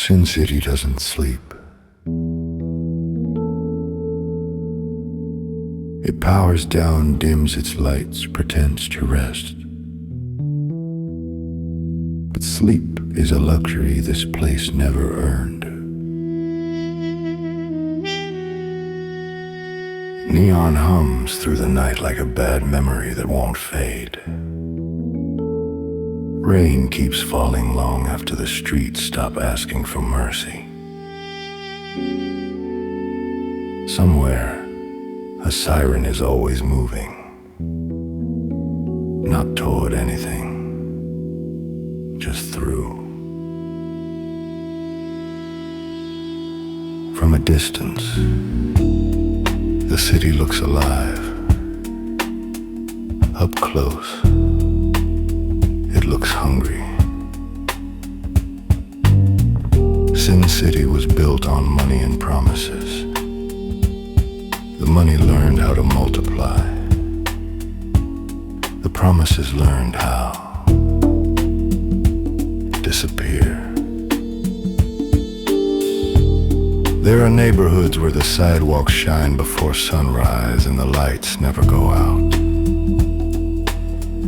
Sin City doesn't sleep. It powers down, dims its lights, pretends to rest. But sleep is a luxury this place never earned. Neon hums through the night like a bad memory that won't fade. Rain keeps falling long after the streets stop asking for mercy. Somewhere, a siren is always moving, not toward anything, just through. From a distance, the city looks alive. Up close, it looks hungry. Sin City was built on money and promises. The money learned how to multiply. The promises learned how to disappear. There are neighborhoods where the sidewalks shine before sunrise and the lights never go out.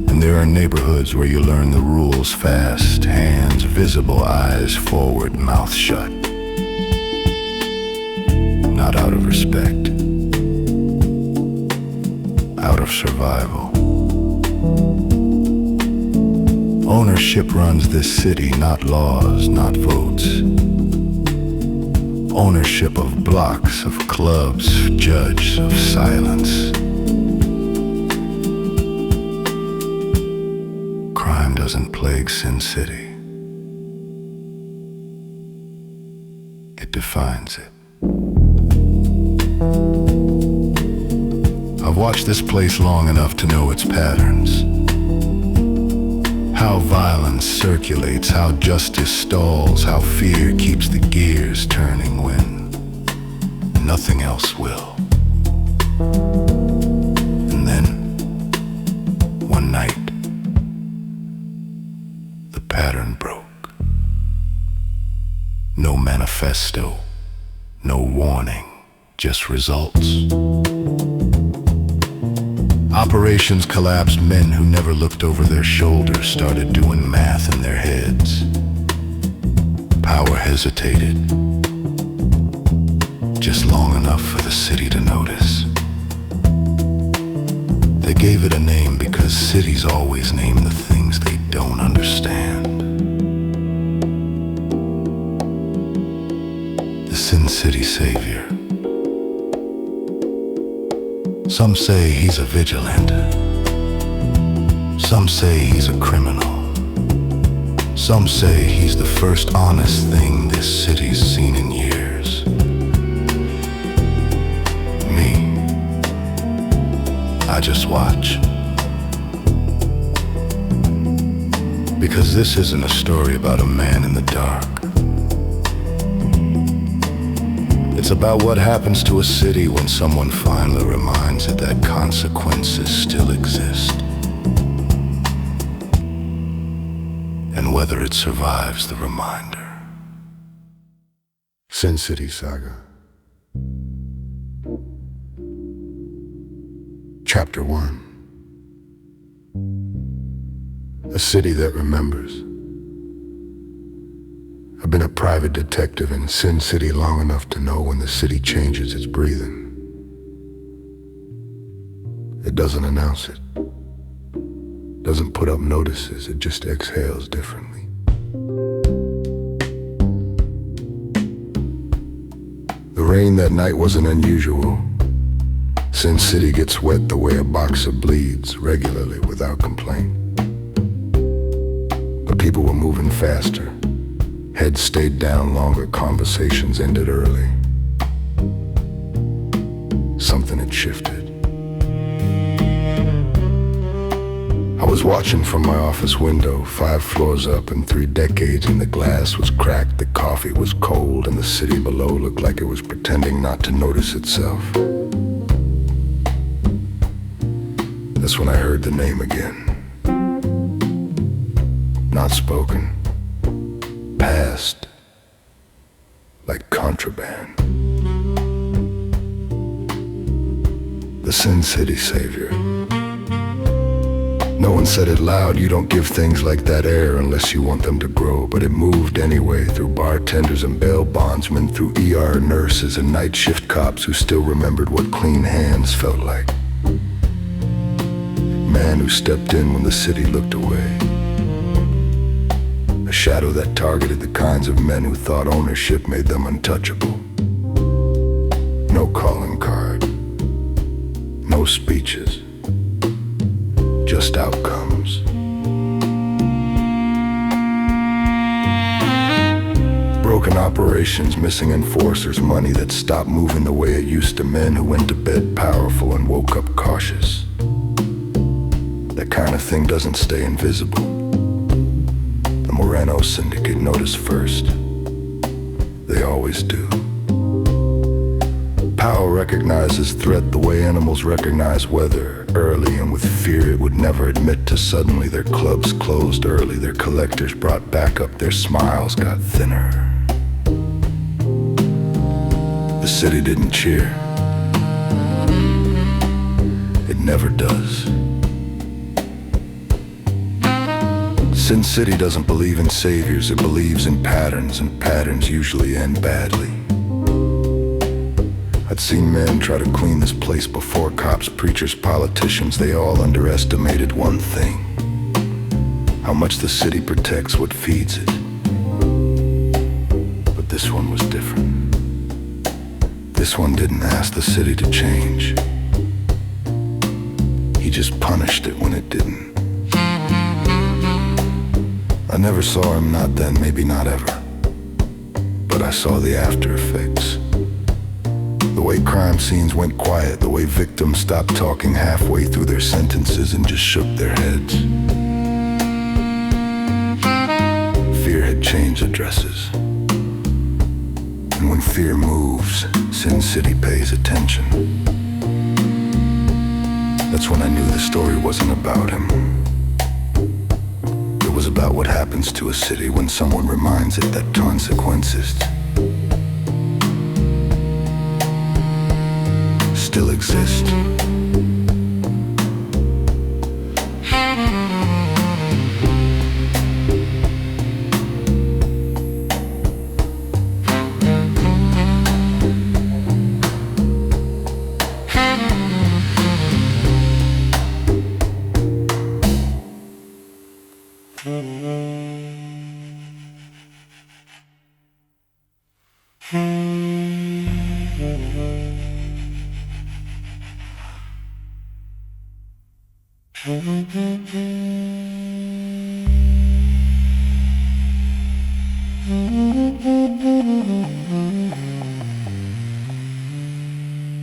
And there are neighborhoods where you learn the rules fast, hands visible, eyes forward, mouth shut. Not out of respect, out of survival. Ownership runs this city, not laws, not votes. Ownership of blocks, of clubs, judge, of silence. Crime doesn't plague Sin City. It defines it. I've watched this place long enough to know its patterns. How violence circulates, how justice stalls, how fear keeps the gears turning when nothing else will. And then, one night, the pattern broke. No manifesto, no warning, just results. Operations collapsed. Men who never looked over their shoulders started doing math in their heads. Power hesitated, just long enough for the city to notice. They gave it a name because cities always name the things they don't understand. The Sin City Savior. Some say he's a vigilante. Some say he's a criminal. Some say he's the first honest thing this city's seen in years. Me, I just watch. Because this isn't a story about a man in the dark. It's about what happens to a city when someone finally reminds it that consequences still exist. And whether it survives the reminder. Sin City Saga. Chapter 1. A city that remembers. I've been a private detective in Sin City long enough to know when the city changes its breathing. It doesn't announce it. Doesn't put up notices, it just exhales differently. The rain that night wasn't unusual. Sin City gets wet the way a boxer bleeds, regularly without complaint. But people were moving faster. Heads stayed down longer, conversations ended early. Something had shifted. I was watching from my office window, 5 floors up and 3 decades, and the glass was cracked, the coffee was cold, and the city below looked like it was pretending not to notice itself. That's when I heard the name again. Not spoken. Past, like contraband. The Sin City Savior. No one said it loud, you don't give things like that air unless you want them to grow, but it moved anyway through bartenders and bail bondsmen, through ER nurses and night shift cops who still remembered what clean hands felt like. Man who stepped in when the city looked away. A shadow that targeted the kinds of men who thought ownership made them untouchable. No calling card, no speeches, just outcomes. Broken operations, missing enforcers, money that stopped moving the way it used to, men who went to bed powerful and woke up cautious. That kind of thing doesn't stay invisible. The Moreno Syndicate noticed first. They always do. Power recognizes threat the way animals recognize weather, early and with fear it would never admit to. Suddenly their clubs closed early, their collectors brought back up, their smiles got thinner. The city didn't cheer. It never does. Sin City doesn't believe in saviors, it believes in patterns, and patterns usually end badly. I'd seen men try to clean this place before, cops, preachers, politicians, they all underestimated one thing: how much the city protects what feeds it. But this one was different. This one didn't ask the city to change. He just punished it when it didn't. I never saw him, not then, maybe not ever. But I saw the after effects. The way crime scenes went quiet, the way victims stopped talking halfway through their sentences and just shook their heads. Fear had changed addresses. And when fear moves, Sin City pays attention. That's when I knew the story wasn't about him. It was about what happens to a city when someone reminds it that consequences still exist.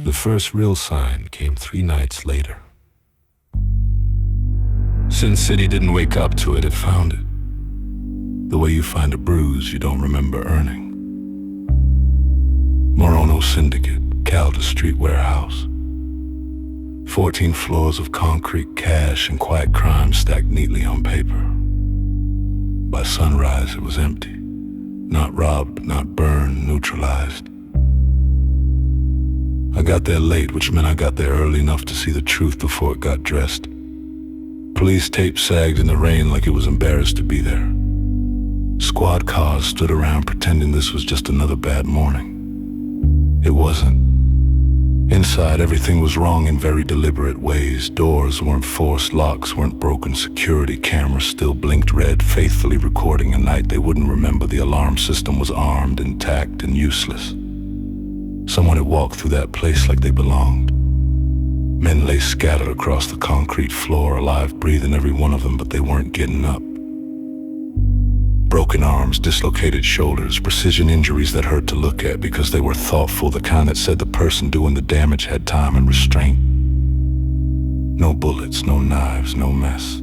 The first real sign came 3 nights later. Sin City didn't wake up to it, it found it. The way you find a bruise you don't remember earning. Moreno Syndicate, Calda Street Warehouse. 14 floors of concrete, cash, and quiet crime stacked neatly on paper. By sunrise, it was empty. Not robbed, not burned, neutralized. I got there late, which meant I got there early enough to see the truth before it got dressed. Police tape sagged in the rain like it was embarrassed to be there. Squad cars stood around pretending this was just another bad morning. It wasn't. Inside, everything was wrong in very deliberate ways. Doors weren't forced, locks weren't broken, security cameras still blinked red, faithfully recording a night they wouldn't remember. The alarm system was armed, intact, and useless. Someone had walked through that place like they belonged. Men lay scattered across the concrete floor, alive, breathing, every one of them, but they weren't getting up. Broken arms, dislocated shoulders, precision injuries that hurt to look at because they were thoughtful, the kind that said the person doing the damage had time and restraint. No bullets, no knives, no mess.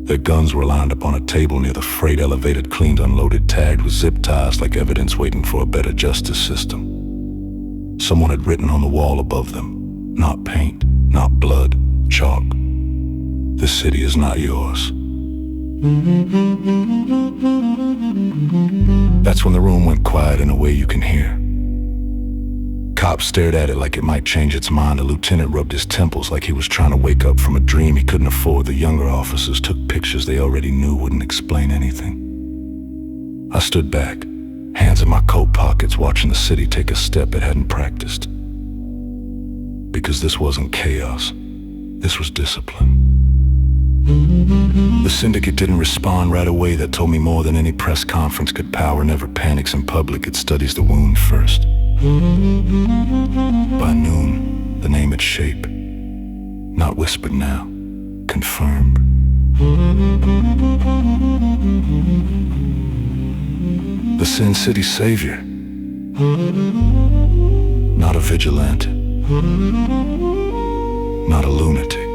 Their guns were lined up on a table near the freight elevated, cleaned, unloaded, tagged with zip ties like evidence waiting for a better justice system. Someone had written on the wall above them, not paint, not blood, chalk. This city is not yours. That's when the room went quiet in a way you can hear. Cops stared at it like it might change its mind. A lieutenant rubbed his temples like he was trying to wake up from a dream he couldn't afford. The younger officers took pictures they already knew wouldn't explain anything. I stood back, hands in my coat pockets, watching the city take a step it hadn't practiced. Because this wasn't chaos, this was discipline. The syndicate didn't respond right away. That told me more than any press conference could. Power never panics in public, it studies the wound first. By noon, the name had shape. Not whispered now, confirmed. The Sin City savior. Not a vigilante. Not a lunatic.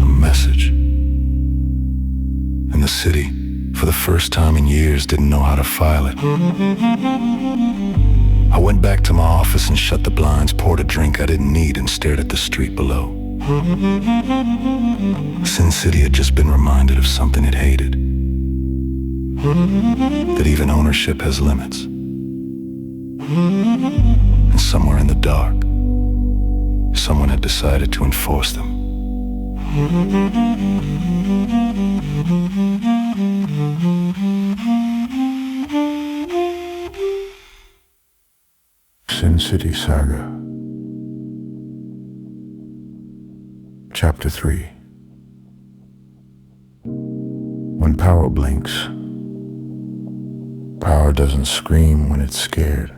A message. And the city, for the first time in years, didn't know how to file it. I went back to my office and shut the blinds, poured a drink I didn't need, and stared at the street below. Sin City had just been reminded of something it hated. That even ownership has limits. And somewhere in the dark, someone had decided to enforce them. City Saga, Chapter 3. When power blinks, power doesn't scream when it's scared.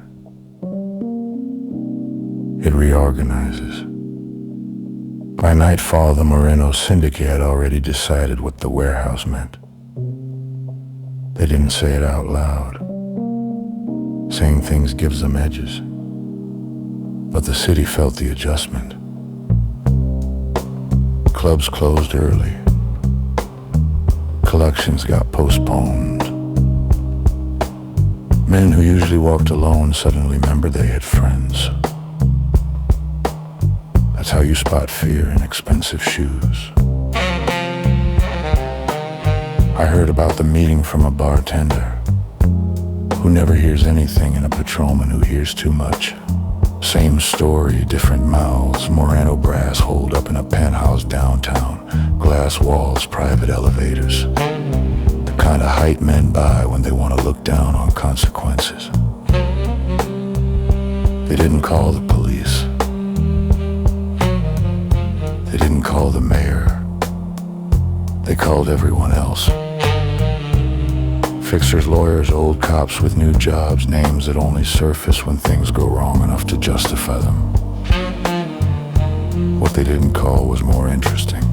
It reorganizes. By nightfall, the Moreno syndicate had already decided what the warehouse meant. They didn't say it out loud. Saying things gives them edges. But the city felt the adjustment. Clubs closed early. Collections got postponed. Men who usually walked alone suddenly remembered they had friends. That's how you spot fear in expensive shoes. I heard about the meeting from a bartender who never hears anything and a patrolman who hears too much. Same story, different mouths. Moreno brass holed up in a penthouse downtown. Glass walls, private elevators. The kind of height men buy when they want to look down on consequences. They didn't call the police. They didn't call the mayor. They called everyone else. Fixers, lawyers, old cops with new jobs, names that only surface when things go wrong enough to justify them. What they didn't call was more interesting.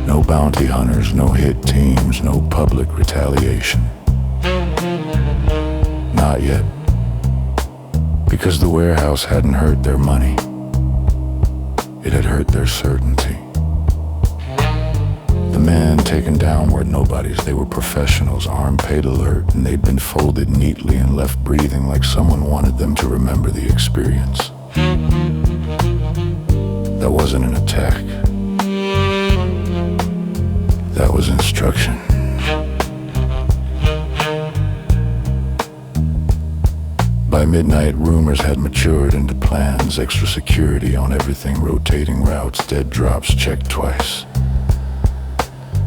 No bounty hunters, no hit teams, no public retaliation. Not yet. Because the warehouse hadn't hurt their money. It had hurt their certainty. The men taken downward, nobodies, they were professionals, arm-paid alert, and they'd been folded neatly and left breathing like someone wanted them to remember the experience. That wasn't an attack. That was instruction. By midnight, rumors had matured into plans, extra security on everything, rotating routes, dead drops checked twice.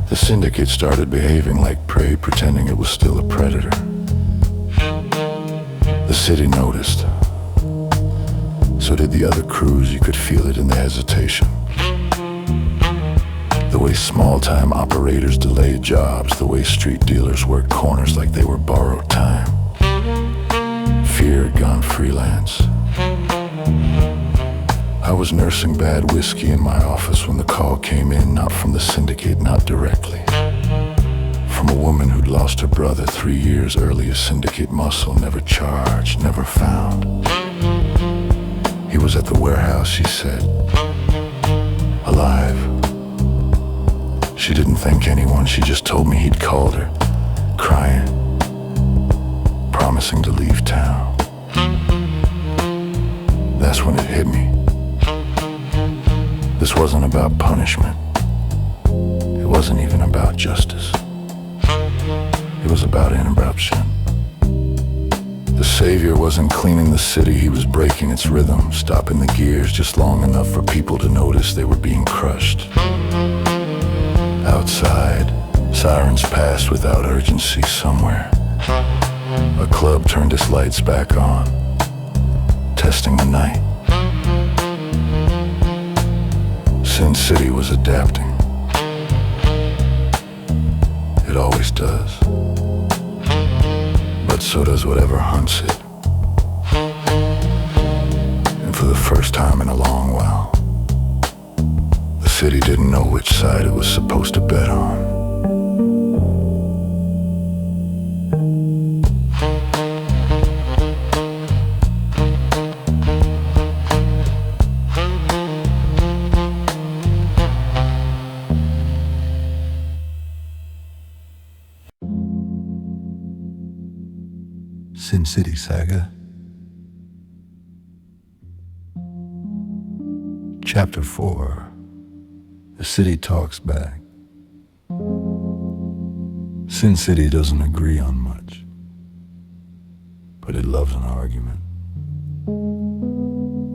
The syndicate started behaving like prey, pretending it was still a predator. The city noticed. So did the other crews. You could feel it in the hesitation. The way small-time operators delayed jobs, the way street dealers worked corners like they were borrowed time. Fear had gone freelance. I was nursing bad whiskey in my office when the call came in, not from the syndicate, not directly. From a woman who'd lost her brother 3 years earlier. Syndicate muscle, never charged, never found. He was at the warehouse, she said. Alive. She didn't thank anyone, she just told me he'd called her, crying, promising to leave town. That's when it hit me. This wasn't about punishment. wasn't even about justice. It was about interruption. The savior wasn't cleaning the city, he was breaking its rhythm, stopping the gears just long enough for people to notice they were being crushed. Outside, sirens passed without urgency somewhere. A club turned its lights back on, testing the night. Sin City was adapting. It always does. But so does whatever hunts it. And for the first time in a long while, the city didn't know which side it was supposed to bet on. City Saga, Chapter 4. The city talks back. Sin City doesn't agree on much, but it loves an argument.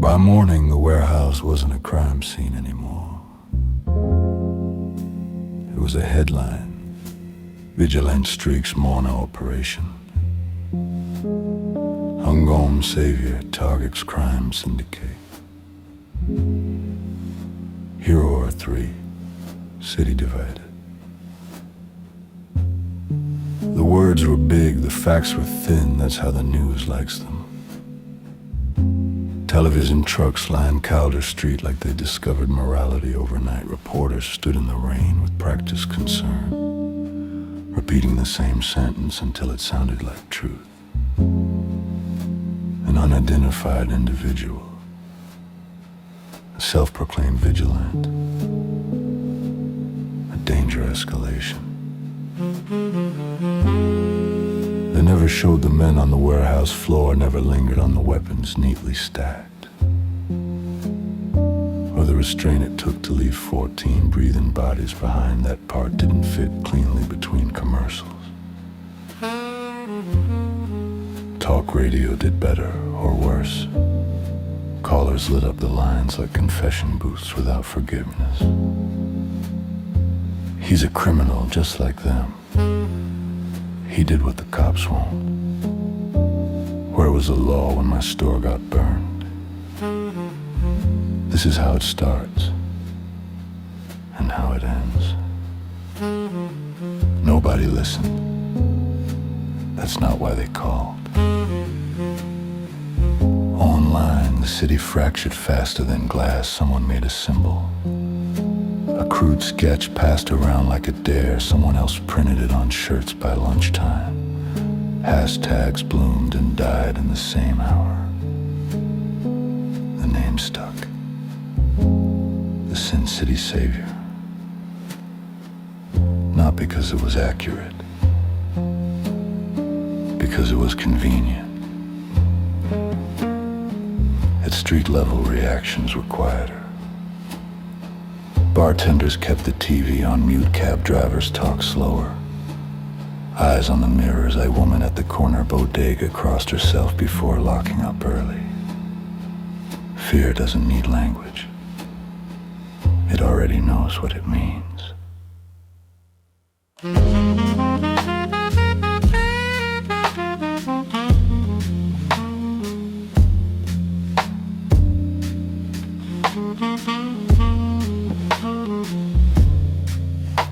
By morning, the warehouse wasn't a crime scene anymore. It was a headline: Vigilante streaks mono operation. Hungome savior targets crime syndicate. Hero or 3, city divided. The words were big, the facts were thin, that's how the news likes them. Television trucks lined Calder Street like they discovered morality overnight. Reporters stood in the rain with practiced concern, repeating the same sentence until it sounded like truth. An unidentified individual, a self-proclaimed vigilante, a danger escalation. They never showed the men on the warehouse floor, never lingered on the weapons neatly stacked, or the restraint it took to leave 14 breathing bodies behind. That part didn't fit cleanly between commercials. Talk radio did better or worse. Callers lit up the lines like confession booths without forgiveness. He's a criminal just like them. He did what the cops won't. Where was the law when my store got burned? This is how it starts and how it ends. Nobody listened. That's not why they called. Online, the city fractured faster than glass. Someone made a symbol. A crude sketch passed around like a dare. Someone else printed it on shirts by lunchtime. Hashtags bloomed and died in the same hour. The name stuck. The Sin City Savior. Not because it was accurate, because it was convenient. At street level, reactions were quieter. Bartenders kept the TV on mute, cab drivers talked slower. Eyes on the mirrors, a woman at the corner bodega crossed herself before locking up early. Fear doesn't need language. It already knows what it means.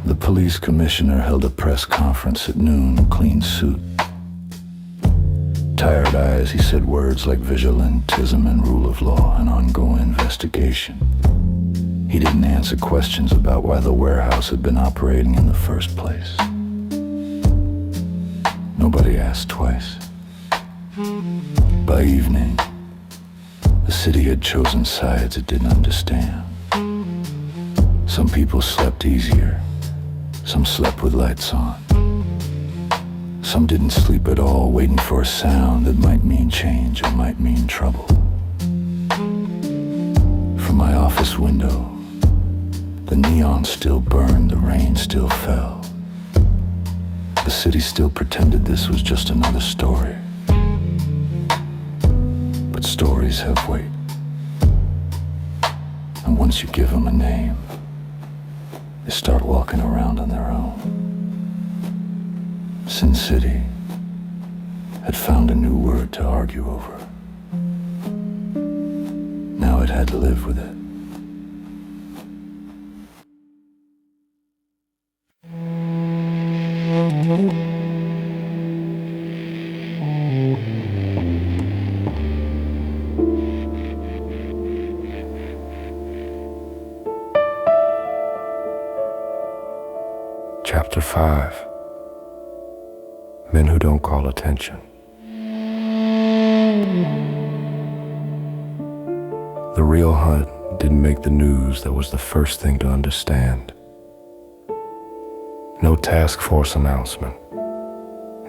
The police commissioner held a press conference at noon, clean suit. Tired eyes, he said words like vigilantism and rule of law, an ongoing investigation. He didn't answer questions about why the warehouse had been operating in the first place. Nobody asked twice. By evening, the city had chosen sides it didn't understand. Some people slept easier. Some slept with lights on. Some didn't sleep at all, waiting for a sound that might mean change or might mean trouble. From my office window, the neon still burned, the rain still fell. The city still pretended this was just another story. But stories have weight. And once you give them a name, they start walking around on their own. Sin City had found a new word to argue over. Now it had to live with it. Chapter 5. Men Who Don't Call Attention. The real hunt didn't make the news. That was the first thing to understand. No task force announcement.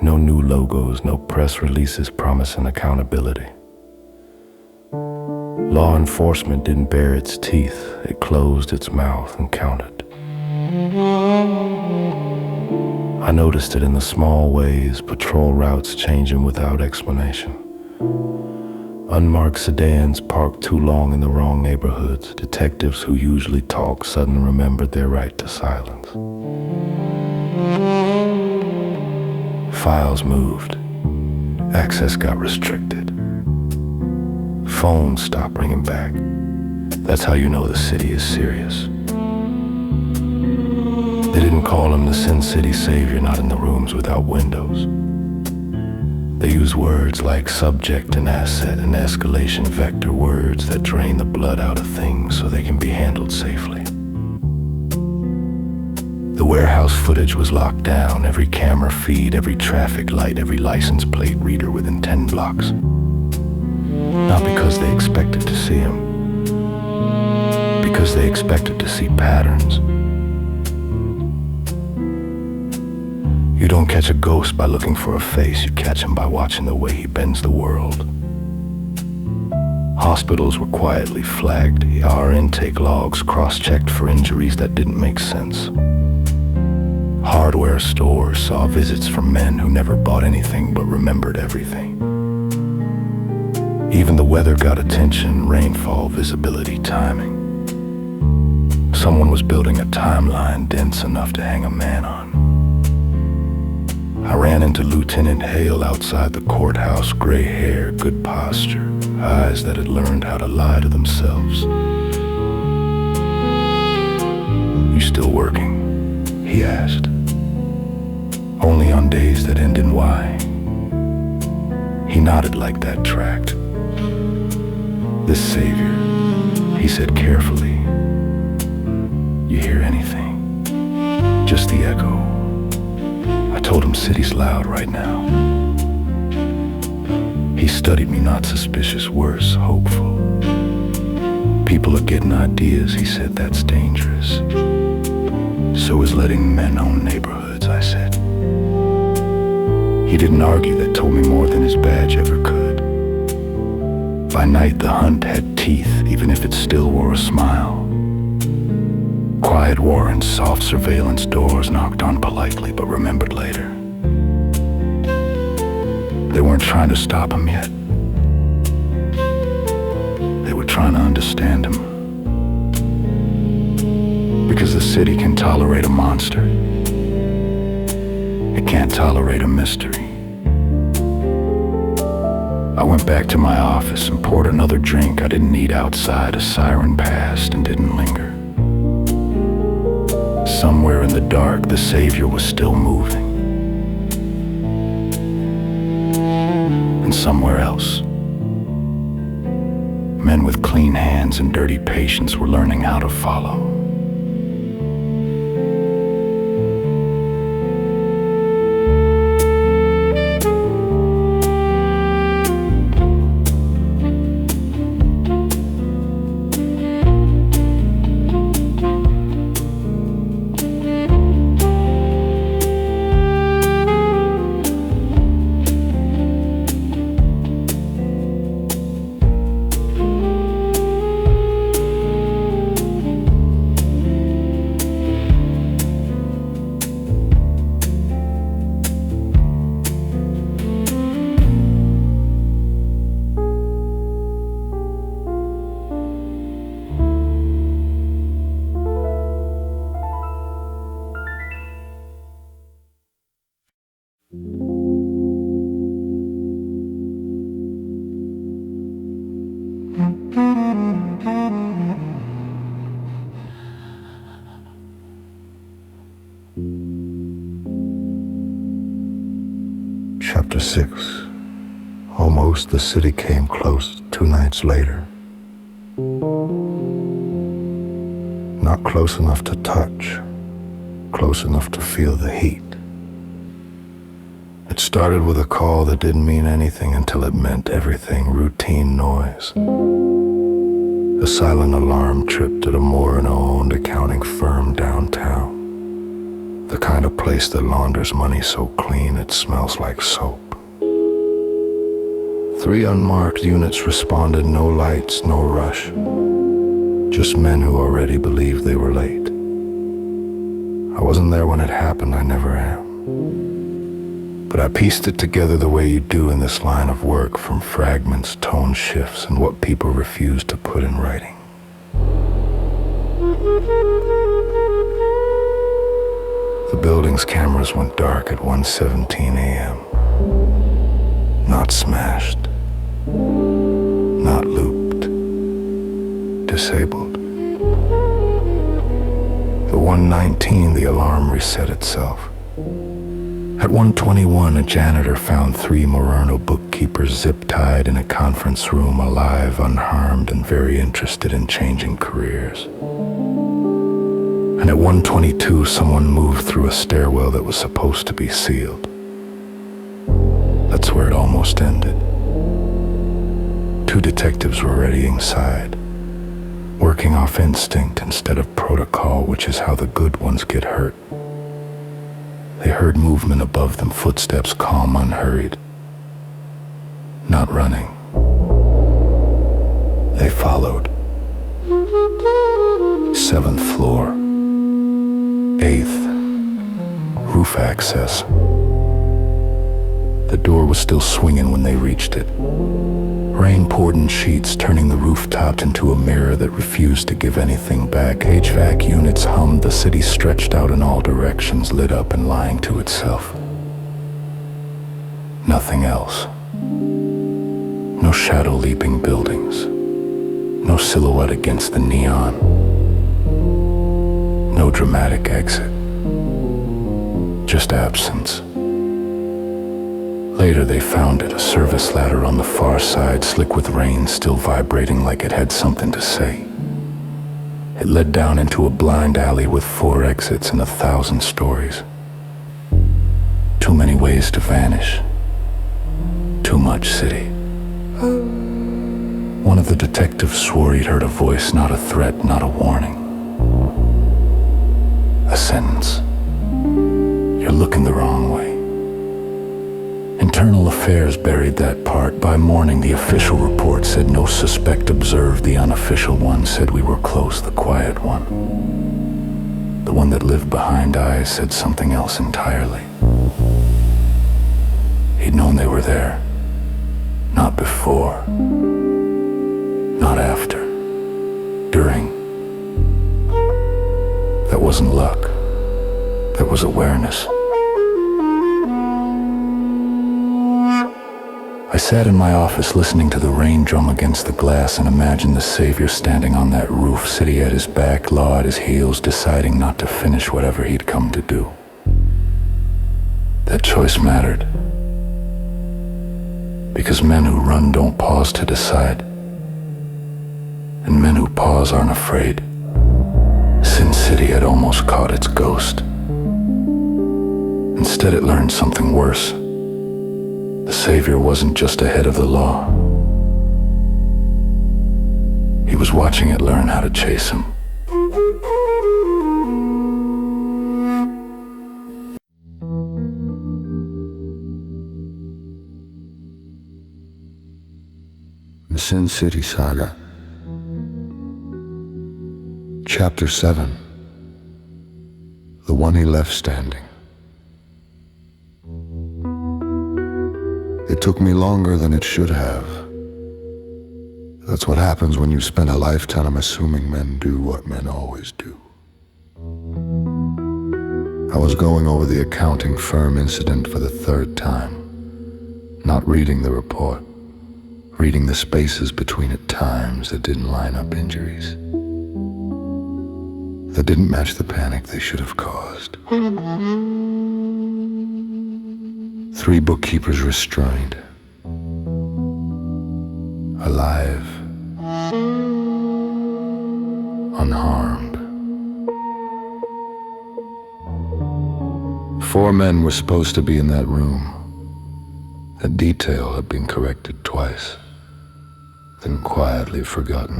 No new logos, no press releases promising accountability. Law enforcement didn't bare its teeth. It closed its mouth and counted. I noticed it in the small ways, patrol routes changing without explanation. Unmarked sedans parked too long in the wrong neighborhoods. Detectives who usually talk suddenly remembered their right to silence. Files moved. Access got restricted. Phones stopped ringing back. That's how you know the city is serious. They didn't call him the Sin City Savior, not in the rooms without windows. They use words like subject and asset and escalation vector, words that drain the blood out of things so they can be handled safely. The warehouse footage was locked down, every camera feed, every traffic light, every license plate reader within 10 blocks. Not because they expected to see him, because they expected to see patterns. You don't catch a ghost by looking for a face, you catch him by watching the way he bends the world. Hospitals were quietly flagged, our intake logs cross-checked for injuries that didn't make sense. Hardware stores saw visits from men who never bought anything but remembered everything. Even the weather got attention, rainfall, visibility, timing. Someone was building a timeline dense enough to hang a man on. I ran into Lieutenant Hale outside the courthouse, gray hair, good posture, eyes that had learned how to lie to themselves. "You still working?" he asked. "Only on days that end in Y." He nodded like that tracked. "This savior," he said carefully. "You hear anything?" "Just the echo." I told him city's loud right now. He studied me, not suspicious, worse, hopeful. "People are getting ideas," he said, "that's dangerous." "So is letting men own neighborhoods," I said. He didn't argue, that told me more than his badge ever could. By night the hunt had teeth, even if it still wore a smile. Quiet warrants, soft surveillance doors knocked on politely but remembered later. They weren't trying to stop him yet. They were trying to understand him. Because the city can tolerate a monster. It can't tolerate a mystery. I went back to my office and poured another drink I didn't need outside. A siren passed and didn't linger. Somewhere in the dark, the Savior was still moving. And somewhere else, men with clean hands and dirty patience were learning how to follow. Chapter 6. Almost the city came close 2 nights later. Not close enough to touch, close enough to feel the heat. It started with a call that didn't mean anything until it meant everything. Routine noise. A silent alarm tripped at a Moreno-owned accounting firm downtown. The kind of place that launders money so clean it smells like soap. 3 unmarked units responded, no lights, no rush. Just men who already believed they were late. I wasn't there when it happened, I never am. But I pieced it together the way you do in this line of work, from fragments, tone shifts, and what people refuse to put in writing. The building's cameras went dark at 1:17 a.m. Not smashed, not looped, disabled. At 1:19, the alarm reset itself. At 1:21, a janitor found 3 Moreno bookkeepers zip-tied in a conference room, alive, unharmed, and very interested in changing careers. And at 1:22, someone moved through a stairwell that was supposed to be sealed. That's where it almost ended. 2 detectives were already inside, working off instinct instead of protocol, which is how the good ones get hurt. They heard movement above them, footsteps calm, unhurried. Not running. They followed. 7th floor. 8th. Roof access. The door was still swinging when they reached it. Rain poured in sheets, turning the rooftop into a mirror that refused to give anything back. HVAC units hummed, the city stretched out in all directions, lit up and lying to itself. Nothing else. No shadow-leaping buildings. No silhouette against the neon. No dramatic exit. Just absence. Later they found it, a service ladder on the far side, slick with rain, still vibrating like it had something to say. It led down into a blind alley with 4 exits and 1,000 stories. Too many ways to vanish. Too much city. One of the detectives swore he'd heard a voice, not a threat, not a warning. A sentence. You're looking the wrong way. Internal Affairs buried that part. By morning, the official report said no suspect observed. The unofficial one said we were close, the quiet one. The one that lived behind eyes said something else entirely. He'd known they were there. Not before. Not after. During. That wasn't luck. That was awareness. I sat in my office listening to the rain drum against the glass and imagined the Savior standing on that roof, city at his back, law at his heels, deciding not to finish whatever he'd come to do. That choice mattered. Because men who run don't pause to decide. And men who pause aren't afraid. Sin City had almost caught its ghost. Instead, it learned something worse. The Savior wasn't just ahead of the law. He was watching it learn how to chase him. The Sin City Saga. Chapter 7. The one he left standing. It took me longer than it should have. That's what happens when you spend a lifetime assuming men do what men always do. I was going over the accounting firm incident for the 3rd time, not reading the report, reading the spaces between at times that didn't line up injuries, that didn't match the panic they should have caused. 3 bookkeepers restrained, alive, unharmed. 4 men were supposed to be in that room. That detail had been corrected twice, then quietly forgotten.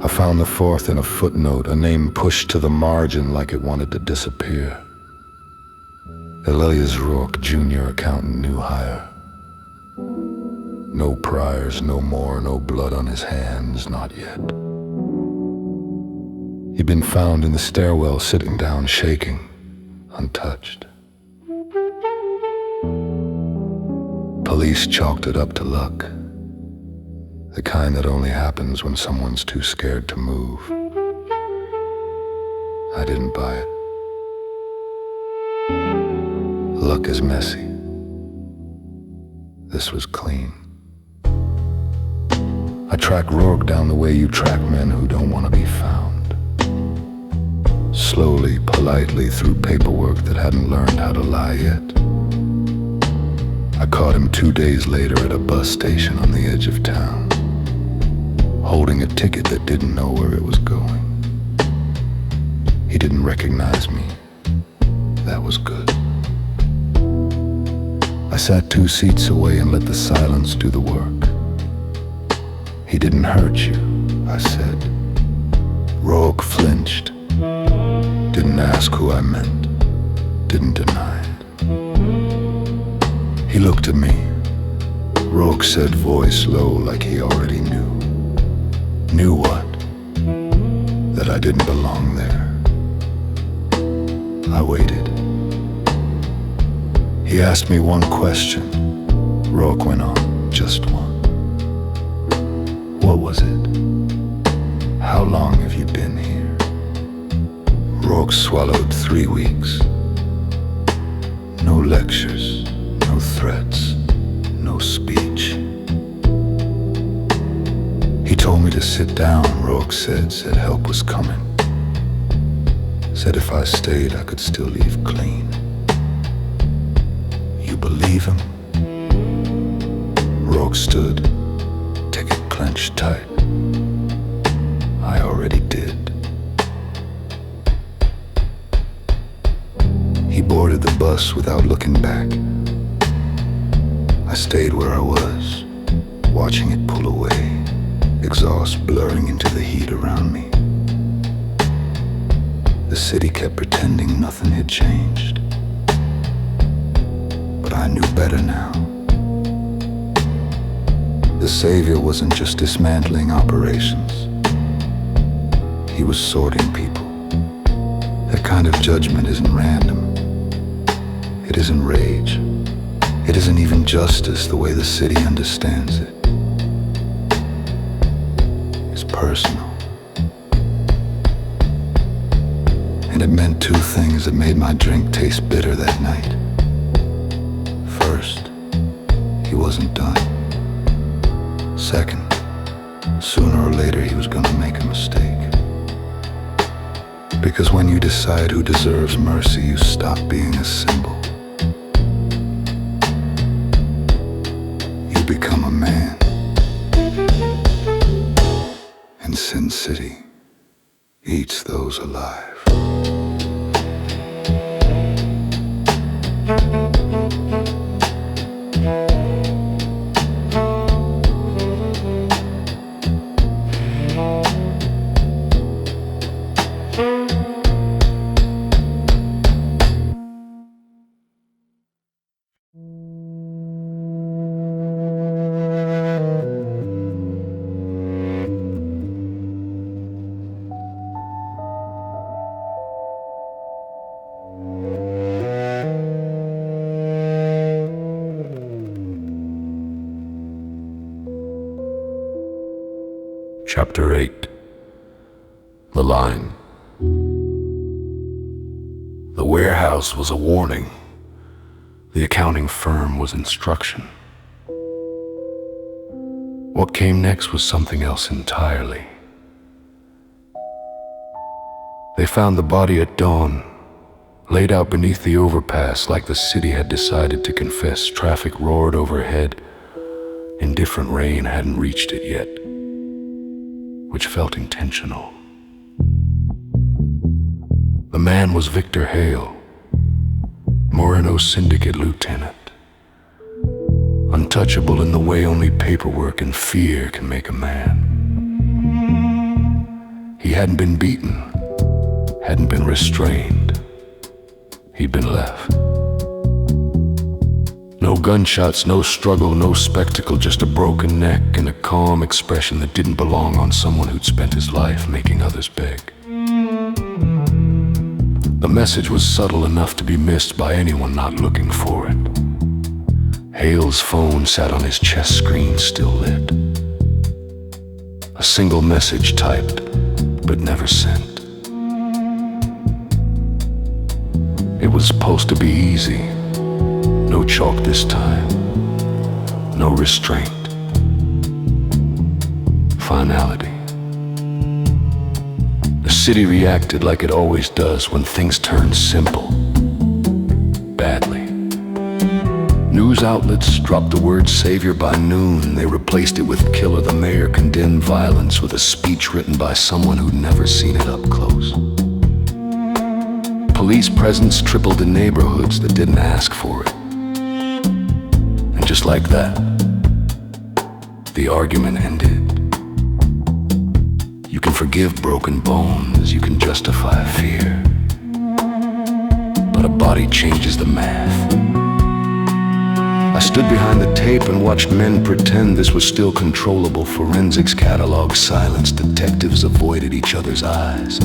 I found the 4th in a footnote, a name pushed to the margin like it wanted to disappear. Elias Rourke, junior accountant, new hire. No priors, no more, no blood on his hands, not yet. He'd been found in the stairwell, sitting down, shaking, untouched. Police chalked it up to luck, the kind that only happens when someone's too scared to move. I didn't buy it. Luck is messy. This was clean. I track Rourke down the way you track men who don't want to be found. Slowly, politely, through paperwork that hadn't learned how to lie yet. I caught him 2 days later at a bus station on the edge of town, holding a ticket that didn't know where it was going. He didn't recognize me. That was good. I sat 2 seats away and let the silence do the work. He didn't hurt you, I said. Rourke flinched. Didn't ask who I meant. Didn't deny it. He looked at me. Rourke said, voice low like he already knew. Knew what? That I didn't belong there. I waited. He asked me one question. Rourke went on, just one. What was it? How long have you been here? Rourke swallowed 3 weeks. No lectures, no threats, no speech. He told me to sit down, Rourke said help was coming. Said if I stayed, I could still leave clean. You believe him? Rourke stood, ticket clenched tight. I already did. He boarded the bus without looking back. I stayed where I was, watching it pull away, exhaust blurring into the heat around me. The city kept pretending nothing had changed. But I knew better now. The savior wasn't just dismantling operations. He was sorting people. That kind of judgment isn't random. It isn't rage. It isn't even justice the way the city understands it. It's personal. And it meant 2 things that made my drink taste bitter that night. First, he wasn't done. Second, sooner or later he was gonna make a mistake. Because when you decide who deserves mercy, you stop being a symbol. You become a man. And Sin City eats those alive. Chapter 8. The Line. The warehouse was a warning. The accounting firm was instruction. What came next was something else entirely. They found the body at dawn, laid out beneath the overpass like the city had decided to confess. Traffic roared overhead. Indifferent rain hadn't reached it yet, which felt intentional. The man was Victor Hale, Moreno's syndicate lieutenant. Untouchable in the way only paperwork and fear can make a man. He hadn't been beaten, hadn't been restrained. He'd been left. No gunshots, no struggle, no spectacle, just a broken neck and a calm expression that didn't belong on someone who'd spent his life making others beg. The message was subtle enough to be missed by anyone not looking for it. Hale's phone sat on his chest screen, still lit. A single message typed, but never sent. It was supposed to be easy. No chalk this time. No restraint. Finality. The city reacted like it always does when things turn simple. Badly. News outlets dropped the word savior by noon. They replaced it with killer. The mayor condemned violence with a speech written by someone who'd never seen it up close. Police presence tripled in neighborhoods that didn't ask for it. And just like that, the argument ended. You can forgive broken bones, you can justify fear, but a body changes the math. I stood behind the tape and watched men pretend this was still controllable. Forensics catalogs silenced, detectives avoided each other's eyes.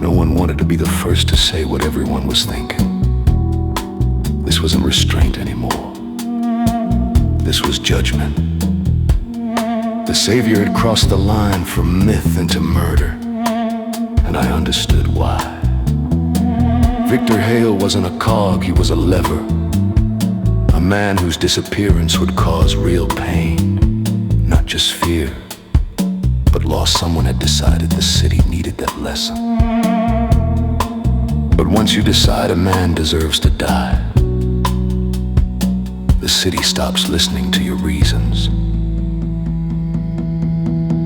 No one wanted to be the first to say what everyone was thinking. This wasn't restraint anymore. This was judgment. The savior had crossed the line from myth into murder, and I understood why. Victor Hale wasn't a cog, he was a lever. A man whose disappearance would cause real pain, not just fear, but loss someone had decided the city needed that lesson. But once you decide a man deserves to die, the city stops listening to your reasons.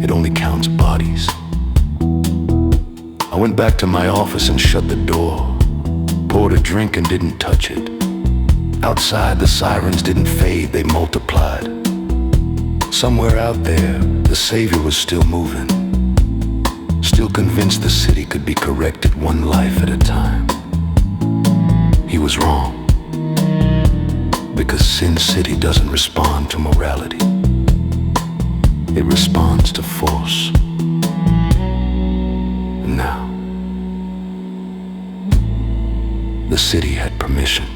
It only counts bodies. I went back to my office and shut the door, poured a drink and didn't touch it. Outside, the sirens didn't fade, they multiplied. Somewhere out there, the savior was still moving, still convinced the city could be corrected one life at a time. He was wrong, because Sin City doesn't respond to morality. It responds to force. And now, the city had permission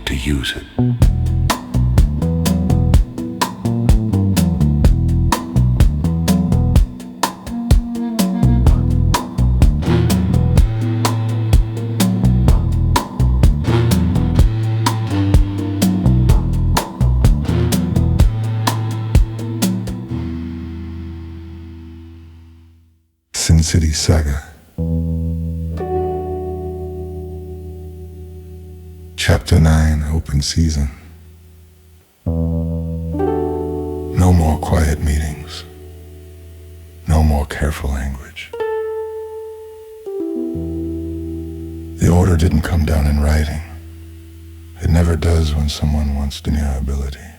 to use it. City Saga. Chapter 9, Open Season. No more quiet meetings. No more careful language. The order didn't come down in writing. It never does when someone wants deniability.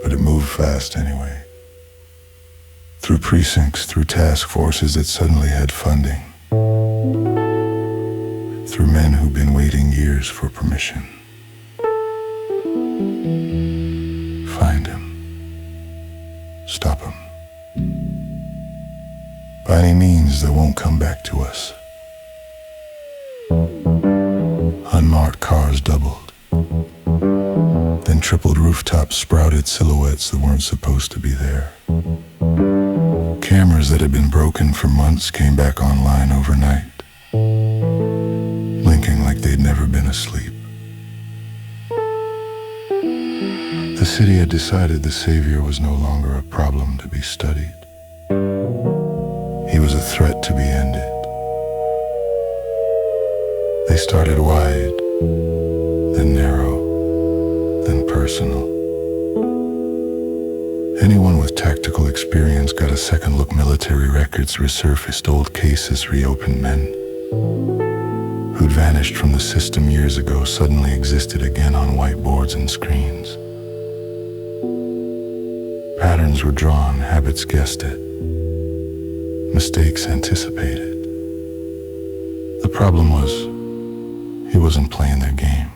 But it moved fast anyway. Through precincts, through task forces that suddenly had funding. Through men who've been waiting years for permission. Find him. Stop him. By any means that won't come back to us. Unmarked cars doubled. Then tripled rooftops sprouted silhouettes that weren't supposed to be there. Cameras that had been broken for months came back online overnight, blinking like they'd never been asleep. The city had decided the savior was no longer a problem to be studied. He was a threat to be ended. They started wide, then narrow, then personal. Anyone with tactical experience got a second look. Military records resurfaced, old cases reopened. Men who'd vanished from the system years ago suddenly existed again on whiteboards and screens. Patterns were drawn, habits guessed at, mistakes anticipated. The problem was, he wasn't playing their game.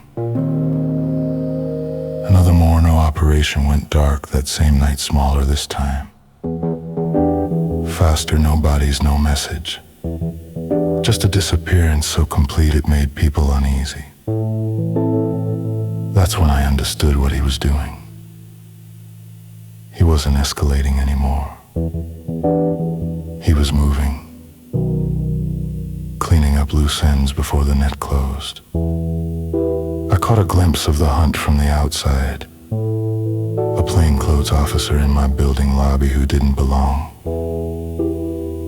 Another Morno operation went dark that same night, smaller this time. Faster, no bodies, no message. Just a disappearance so complete it made people uneasy. That's when I understood what he was doing. He wasn't escalating anymore. He was moving, cleaning up loose ends before the net closed. I caught a glimpse of the hunt from the outside. A plainclothes officer in my building lobby who didn't belong,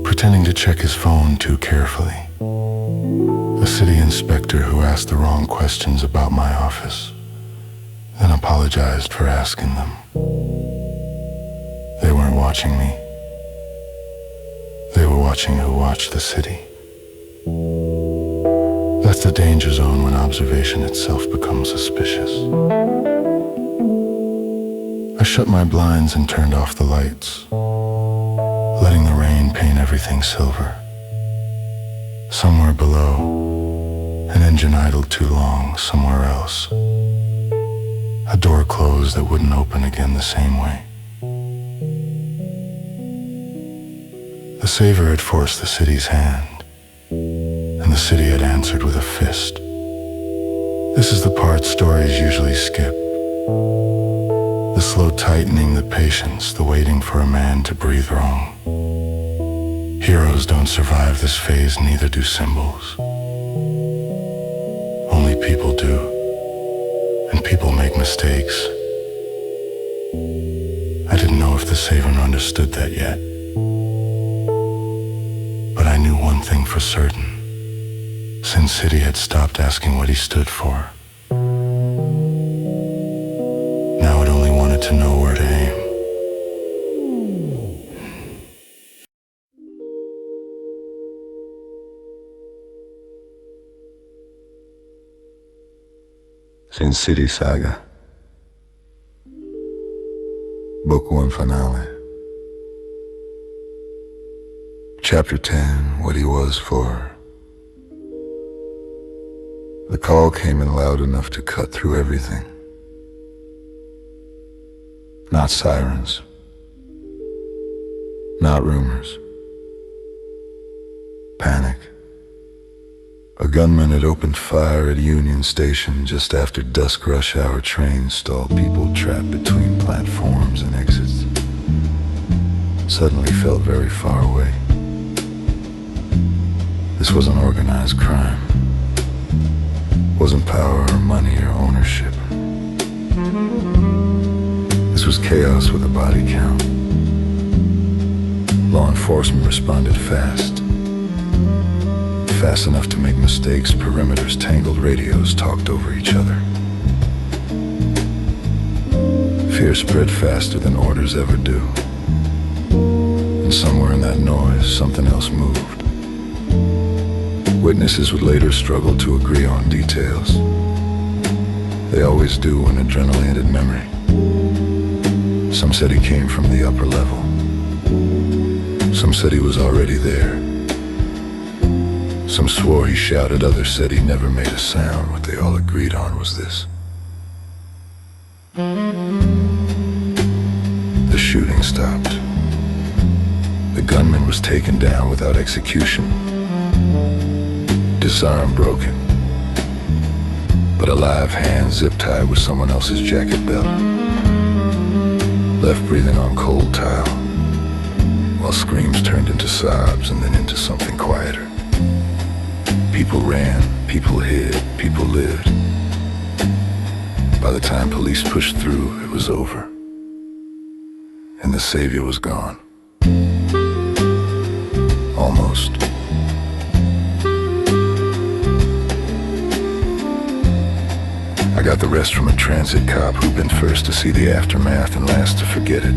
pretending to check his phone too carefully. A city inspector who asked the wrong questions about my office, then apologized for asking them. They weren't watching me. They were watching who watched the city. That's the danger zone when observation itself becomes suspicious. I shut my blinds and turned off the lights, letting the rain paint everything silver. Somewhere below, an engine idled too long. Somewhere else, a door closed that wouldn't open again the same way. The savior had forced the city's hand, and the city had answered with a fist. This is the part stories usually skip. The slow tightening, the patience, the waiting for a man to breathe wrong. Heroes don't survive this phase, neither do symbols. Only people do, and people make mistakes. I didn't know if the savior understood that yet. But I knew one thing for certain. Sin City had stopped asking what he stood for. Now it only wanted to know where to aim. City Saga, Book 1 Finale. Chapter 10, What He Was For. The call came in loud enough to cut through everything. Not sirens. Not rumors. Panic. A gunman had opened fire at Union Station just after dusk rush hour trains stalled people trapped between platforms and exits. Suddenly felt very far away. This wasn't organized crime. Wasn't power or money or ownership. This was chaos with a body count. Law enforcement responded fast. Fast enough to make mistakes. Perimeters tangled, radios talked over each other. Fear spread faster than orders ever do. And somewhere in that noise, something else moved. Witnesses would later struggle to agree on details. They always do when adrenaline hit memory. Some said he came from the upper level. Some said he was already there. Some swore he shouted, others said he never made a sound. What they all agreed on was this. The shooting stopped. The gunman was taken down without execution. Disarm broken, but a live hand zip-tied with someone else's jacket belt. Left breathing on cold tile, while screams turned into sobs and then into something quieter. People ran, people hid, people lived. By the time police pushed through, it was over. And the savior was gone. Almost. I got the rest from a transit cop who'd been first to see the aftermath and last to forget it.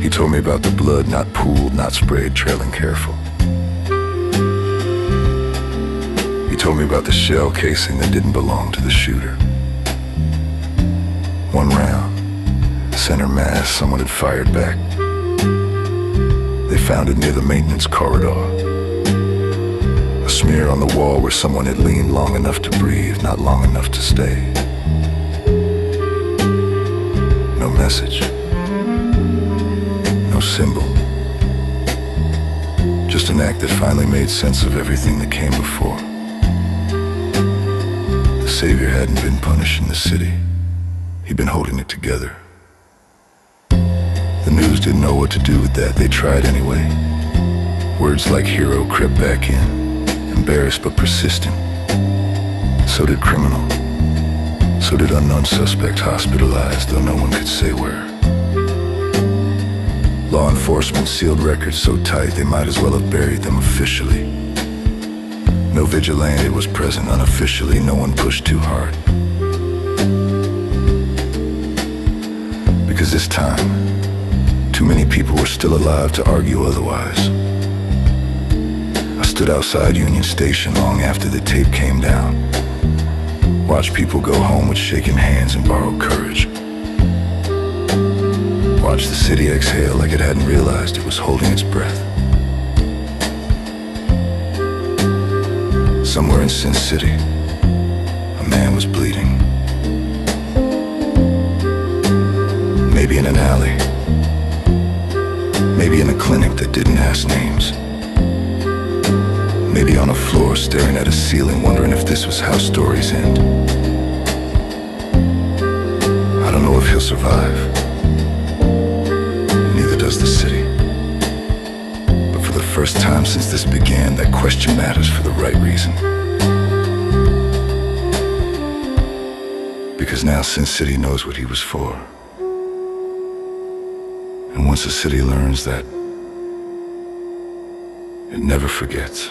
He told me about the blood not pooled, not sprayed, trailing careful. He told me about the shell casing that didn't belong to the shooter. One round, center mass, someone had fired back. They found it near the maintenance corridor. A smear on the wall where someone had leaned long enough to breathe, not long enough to stay. No message. No symbol. Just an act that finally made sense of everything that came before. The savior hadn't been punished in the city. He'd been holding it together. The news didn't know what to do with that. They tried anyway. Words like hero crept back in, embarrassed but persistent. So did criminal. So did unknown suspect hospitalized, though no one could say where. Law enforcement sealed records so tight they might as well have buried them officially. No vigilante was present unofficially. No one pushed too hard. Because this time, too many people were still alive to argue otherwise. I stood outside Union Station long after the tape came down. Watched people go home with shaking hands and borrowed courage. Watched the city exhale like it hadn't realized it was holding its breath. Somewhere in Sin City, a man was bleeding. Maybe in an alley. Maybe in a clinic that didn't ask names. Maybe on a floor staring at a ceiling, wondering if this was how stories end. I don't know if he'll survive. Neither does the city. But for the first time since this began, that question matters for the right reason. Because now Sin City knows what he was for. And once a city learns that, it never forgets.